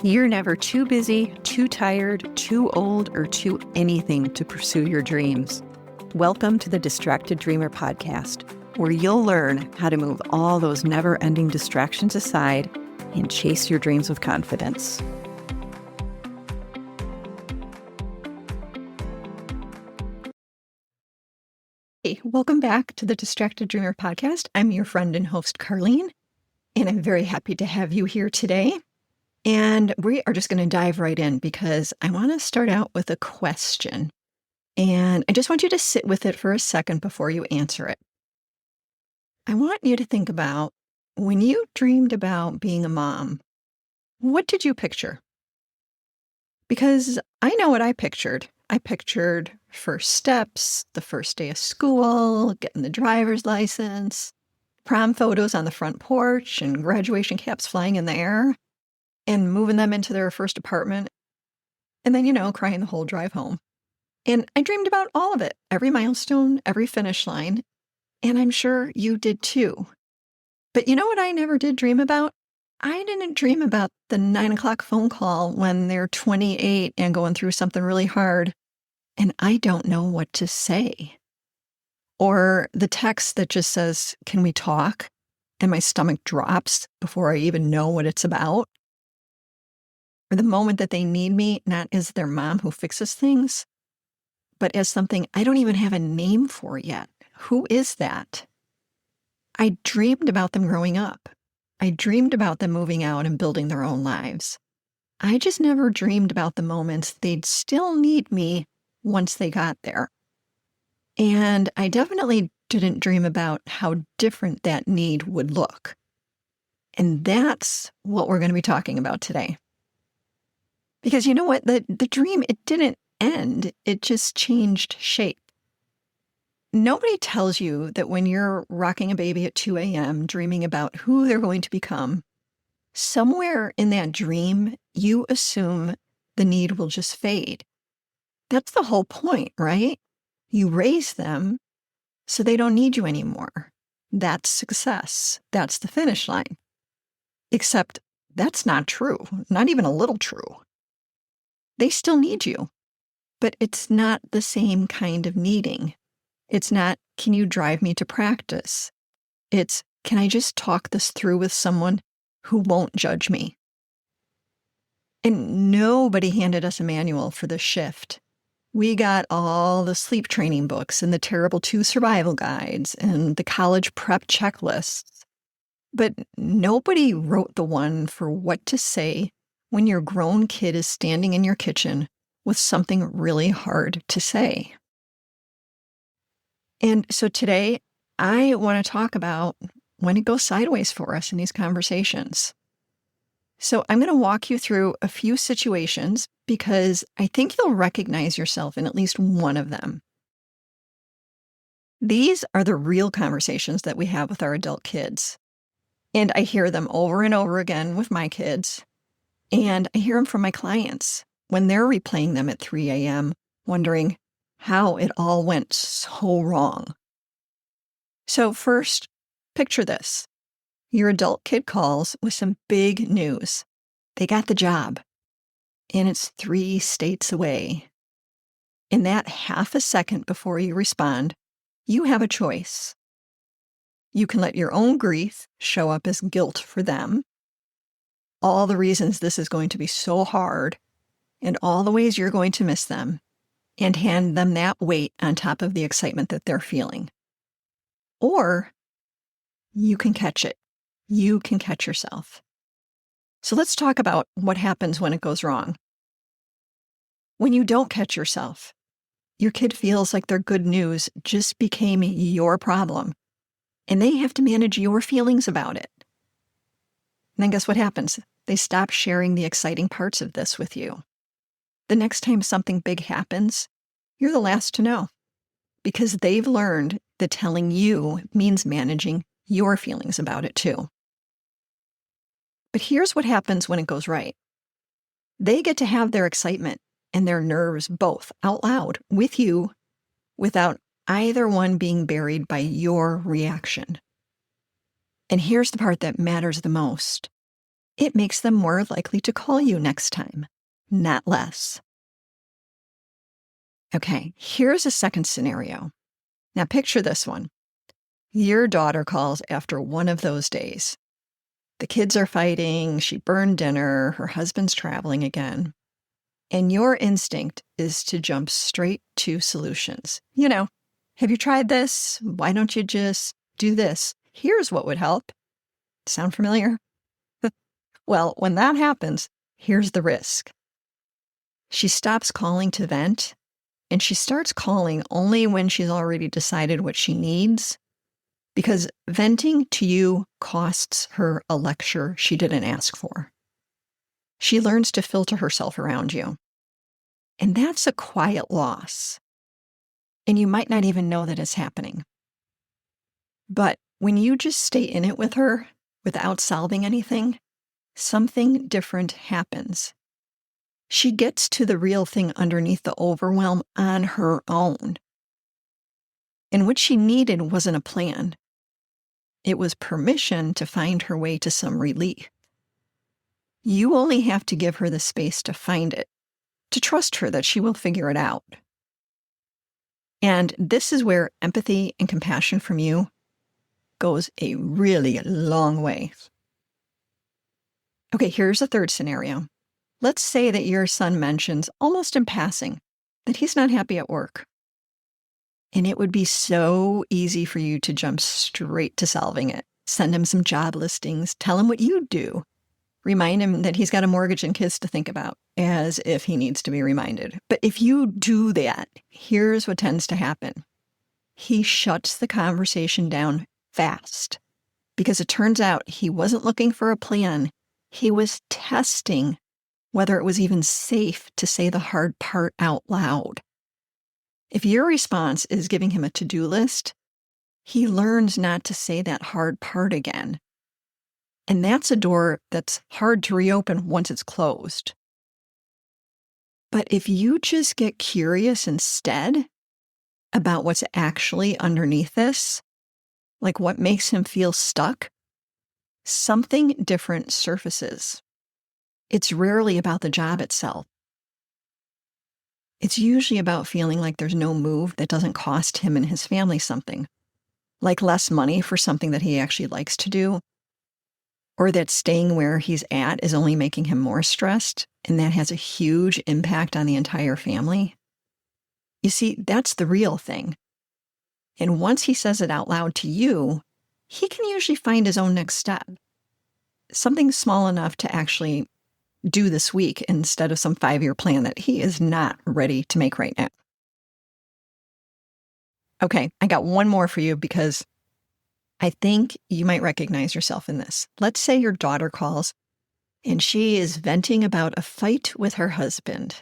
You're never too busy, too tired, too old, or too anything to pursue your dreams. Welcome to the Distracted Dreamer podcast, where you'll learn how to move all those never-ending distractions aside and chase your dreams with confidence. Hey, welcome back to the Distracted Dreamer podcast. I'm your friend and host, Carlene, and I'm very happy to have you here today. And we are just going to dive right in because I want to start out with a question. And I just want you to sit with it for a second before you answer it. I want you to think about when you dreamed about being a mom, what did you picture? Because I know what I pictured. I pictured first steps, the first day of school, getting the driver's license, prom photos on the front porch, and graduation caps flying in the air, and moving them into their first apartment, and then, crying the whole drive home. And I dreamed about all of it, every milestone, every finish line, and I'm sure you did too. But you know what I never did dream about? I didn't dream about the 9 o'clock phone call when they're 28 and going through something really hard, and I don't know what to say. Or the text that just says, "Can we talk?" and my stomach drops before I even know what it's about. Or the moment that they need me, not as their mom who fixes things, but as something I don't even have a name for yet. Who is that? I dreamed about them growing up. I dreamed about them moving out and building their own lives. I just never dreamed about the moments they'd still need me once they got there. And I definitely didn't dream about how different that need would look. And that's what we're going to be talking about today. Because you know what? The dream, it didn't end. It just changed shape. Nobody tells you that when you're rocking a baby at 2 a.m., dreaming about who they're going to become, somewhere in that dream, you assume the need will just fade. That's the whole point, right? You raise them so they don't need you anymore. That's success. That's the finish line. Except that's not true, not even a little true. They still need you, but it's not the same kind of needing. It's not, "Can you drive me to practice?" It's, "Can I just talk this through with someone who won't judge me?" And nobody handed us a manual for this shift. We got all the sleep training books and the Terrible 2 survival guides and the college prep checklists. But nobody wrote the one for what to say when your grown kid is standing in your kitchen with something really hard to say. And so today, I want to talk about when it goes sideways for us in these conversations. So I'm going to walk you through a few situations because I think you'll recognize yourself in at least one of them. These are the real conversations that we have with our adult kids. And I hear them over and over again with my kids. And I hear them from my clients when they're replaying them at 3 a.m., wondering how it all went so wrong. So first, picture this. Your adult kid calls with some big news. They got the job, and it's 3 states away. In that half a second before you respond, you have a choice. You can let your own grief show up as guilt for them, all the reasons this is going to be so hard, and all the ways you're going to miss them, and hand them that weight on top of the excitement that they're feeling. Or you can catch it. You can catch yourself. So let's talk about what happens when it goes wrong. When you don't catch yourself, your kid feels like their good news just became your problem, and they have to manage your feelings about it. And then guess what happens? They stop sharing the exciting parts of this with you. The next time something big happens, you're the last to know because they've learned that telling you means managing your feelings about it too. But here's what happens when it goes right. They get to have their excitement and their nerves both out loud with you without either one being buried by your reaction. And here's the part that matters the most. it makes them more likely to call you next time, not less. Okay, here's a second scenario. Now picture this one. Your daughter calls after one of those days. The kids are fighting, she burned dinner, her husband's traveling again. And your instinct is to jump straight to solutions. Have you tried this? Why don't you just do this? Here's what would help. Sound familiar? Well, when that happens, here's the risk. She stops calling to vent, and she starts calling only when she's already decided what she needs, because venting to you costs her a lecture she didn't ask for. She learns to filter herself around you. And that's a quiet loss. And you might not even know that it's happening. But when you just stay in it with her without solving anything, something different happens. She gets to the real thing underneath the overwhelm on her own. And what she needed wasn't a plan. It was permission to find her way to some relief. You only have to give her the space to find it, to trust her that she will figure it out. And this is where empathy and compassion from you goes a really long way. Okay, here's a third scenario. Let's say that your son mentions, almost in passing, that he's not happy at work. And it would be so easy for you to jump straight to solving it. Send him some job listings, tell him what you do. Remind him that he's got a mortgage and kids to think about, as if he needs to be reminded. But if you do that, here's what tends to happen. He shuts the conversation down fast, because it turns out he wasn't looking for a plan. He was testing whether it was even safe to say the hard part out loud. If your response is giving him a to-do list, he learns not to say that hard part again. And that's a door that's hard to reopen once it's closed. But if you just get curious instead about what's actually underneath this, like what makes him feel stuck, something different surfaces. It's rarely about the job itself. It's usually about feeling like there's no move that doesn't cost him and his family something, like less money for something that he actually likes to do, or that staying where he's at is only making him more stressed, and that has a huge impact on the entire family. You see, that's the real thing. And once he says it out loud to you, he can usually find his own next step. Something small enough to actually do this week instead of some 5-year plan that he is not ready to make right now. Okay, I got one more for you because I think you might recognize yourself in this. Let's say your daughter calls and she is venting about a fight with her husband.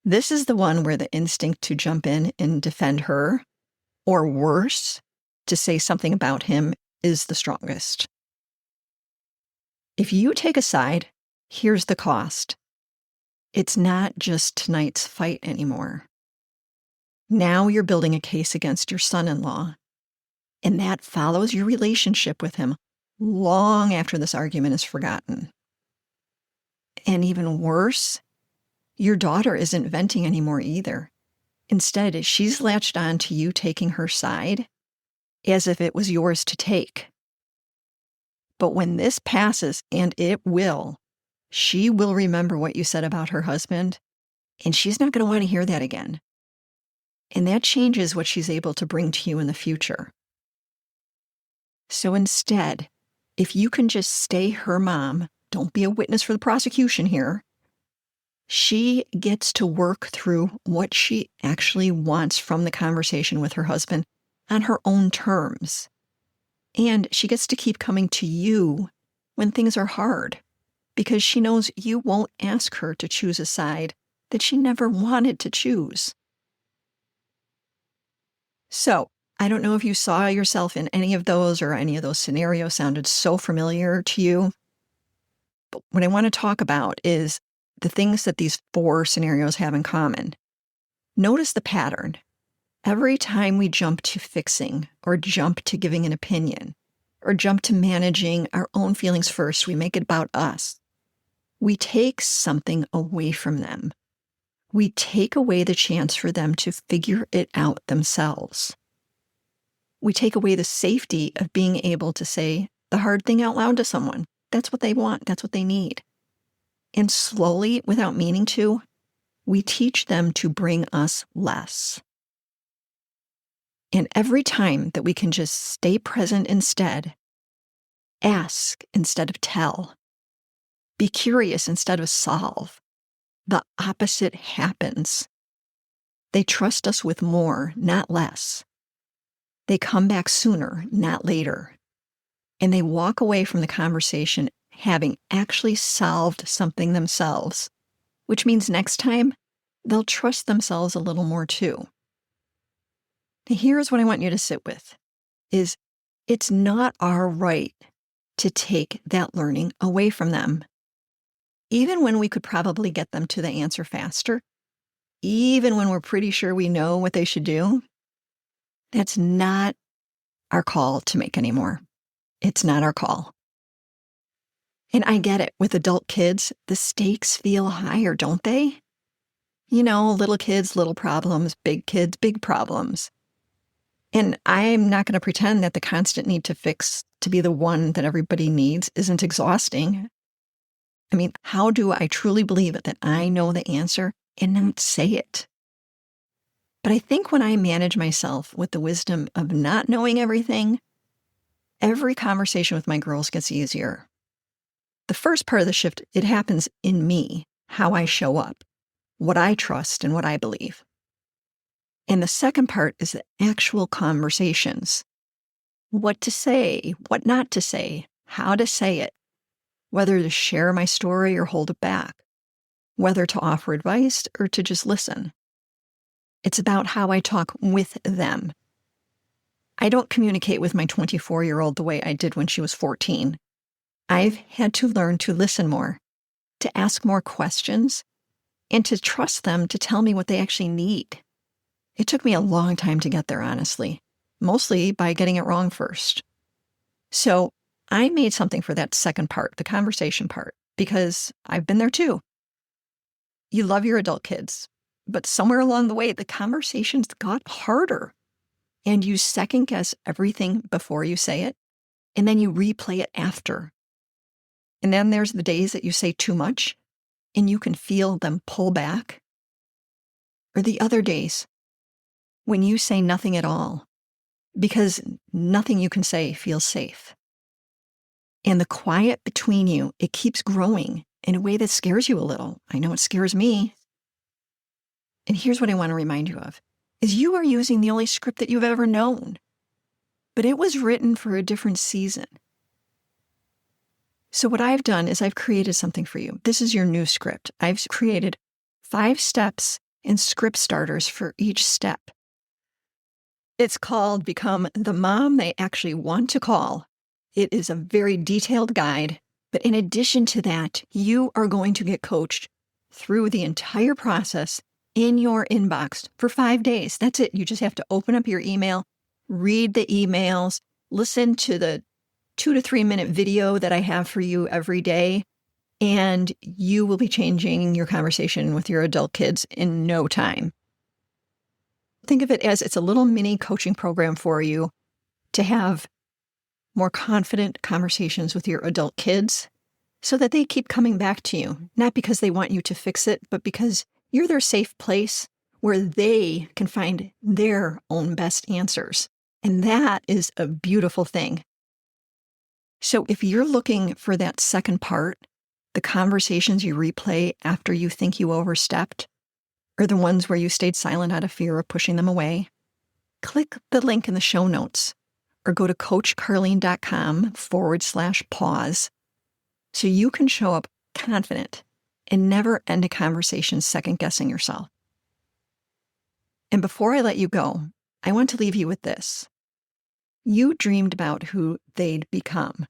This is the one where the instinct to jump in and defend her, or worse, to say something about him, is the strongest. If you take a side, here's the cost. It's not just tonight's fight anymore. Now you're building a case against your son-in-law, and that follows your relationship with him long after this argument is forgotten. And even worse, your daughter isn't venting anymore either. Instead, she's latched on to you taking her side as if it was yours to take. But when this passes, and it will, she will remember what you said about her husband, and she's not going to want to hear that again. And that changes what she's able to bring to you in the future. So instead, if you can just stay her mom, don't be a witness for the prosecution here, she gets to work through what she actually wants from the conversation with her husband on her own terms. And she gets to keep coming to you when things are hard, because she knows you won't ask her to choose a side that she never wanted to choose. So, I don't know if you saw yourself in any of those, or any of those scenarios sounded so familiar to you. But what I want to talk about is the things that these 4 scenarios have in common. Notice the pattern. Every time we jump to fixing, or jump to giving an opinion, or jump to managing our own feelings first. We make it about us. We take something away from them. We take away the chance for them to figure it out themselves. We take away the safety of being able to say the hard thing out loud to someone. That's what they want. That's what they need. And slowly, without meaning to, we teach them to bring us less. And every time that we can just stay present instead, ask instead of tell, be curious instead of solve, the opposite happens. They trust us with more, not less. They come back sooner, not later. And they walk away from the conversation having actually solved something themselves, which means next time they'll trust themselves a little more too. Now, here's what I want you to sit with, is it's not our right to take that learning away from them. Even when we could probably get them to the answer faster, even when we're pretty sure we know what they should do, that's not our call to make anymore. It's not our call. And I get it. With adult kids, the stakes feel higher, don't they? You know, little kids, little problems, big kids, big problems. And I'm not going to pretend that the constant need to fix, to be the one that everybody needs, isn't exhausting. I mean, how do I truly believe it that I know the answer and not say it? But I think when I manage myself with the wisdom of not knowing everything, every conversation with my girls gets easier. The first part of the shift, it happens in me, how I show up, what I trust and what I believe. And the second part is the actual conversations. What to say, what not to say, how to say it, whether to share my story or hold it back, whether to offer advice or to just listen. It's about how I talk with them. I don't communicate with my 24-year-old the way I did when she was 14. I've had to learn to listen more, to ask more questions, and to trust them to tell me what they actually need. It took me a long time to get there, honestly, mostly by getting it wrong first. So I made something for that second part, the conversation part, because I've been there too. You love your adult kids, but somewhere along the way, the conversations got harder. And you second guess everything before you say it, and then you replay it after. And then there's the days that you say too much, and you can feel them pull back. Or the other days when you say nothing at all, because nothing you can say feels safe. And the quiet between you, it keeps growing in a way that scares you a little. I know it scares me. And here's what I want to remind you of, is you are using the only script that you've ever known. But it was written for a different season. So what I've done is I've created something for you. This is your new script. I've created 5 steps and script starters for each step. It's called Become the Mom They Actually Want to Call. It is a very detailed guide, but in addition to that, you are going to get coached through the entire process in your inbox for 5 days. That's it. You just have to open up your email, read the emails, listen to the 2 to 3 minute video that I have for you every day, and you will be changing your conversation with your adult kids in no time. Think of it as it's a little mini coaching program for you to have more confident conversations with your adult kids so that they keep coming back to you, not because they want you to fix it, but because you're their safe place where they can find their own best answers. And that is a beautiful thing. So if you're looking for that second part, the conversations you replay after you think you overstepped, or the ones where you stayed silent out of fear of pushing them away, click the link in the show notes or go to coachcarlene.com/pause so you can show up confident and never end a conversation second-guessing yourself. And before I let you go, I want to leave you with this. You dreamed about who they'd become.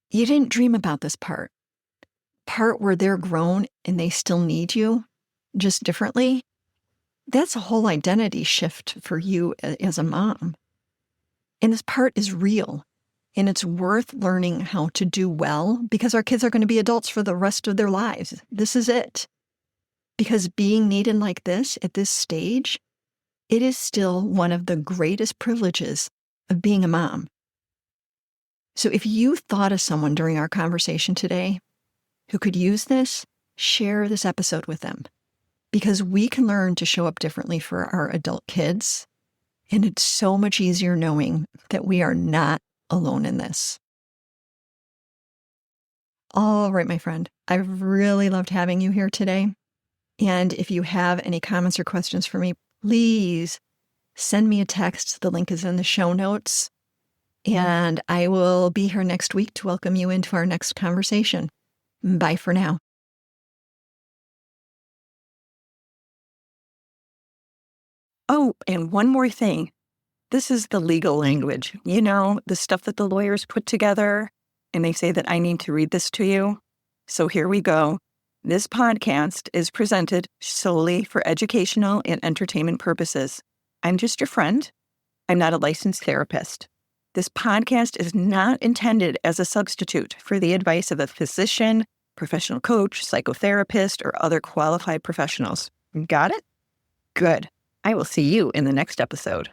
You didn't dream about this part where they're grown and they still need you, just differently. That's a whole identity shift for you as a mom. And this part is real. And it's worth learning how to do well because our kids are going to be adults for the rest of their lives. This is it. Because being needed like this at this stage, it is still one of the greatest privileges of being a mom. So if you thought of someone during our conversation today who could use this, share this episode with them. Because we can learn to show up differently for our adult kids. And it's so much easier knowing that we are not alone in this. All right, my friend, I've really loved having you here today. And if you have any comments or questions for me, please send me a text. The link is in the show notes. And I will be here next week to welcome you into our next conversation. Bye for now. Oh, and one more thing. This is the legal language. You know, the stuff that the lawyers put together, and they say that I need to read this to you. So here we go. This podcast is presented solely for educational and entertainment purposes. I'm just your friend. I'm not a licensed therapist. This podcast is not intended as a substitute for the advice of a physician, professional coach, psychotherapist, or other qualified professionals. Got it? Good. I will see you in the next episode.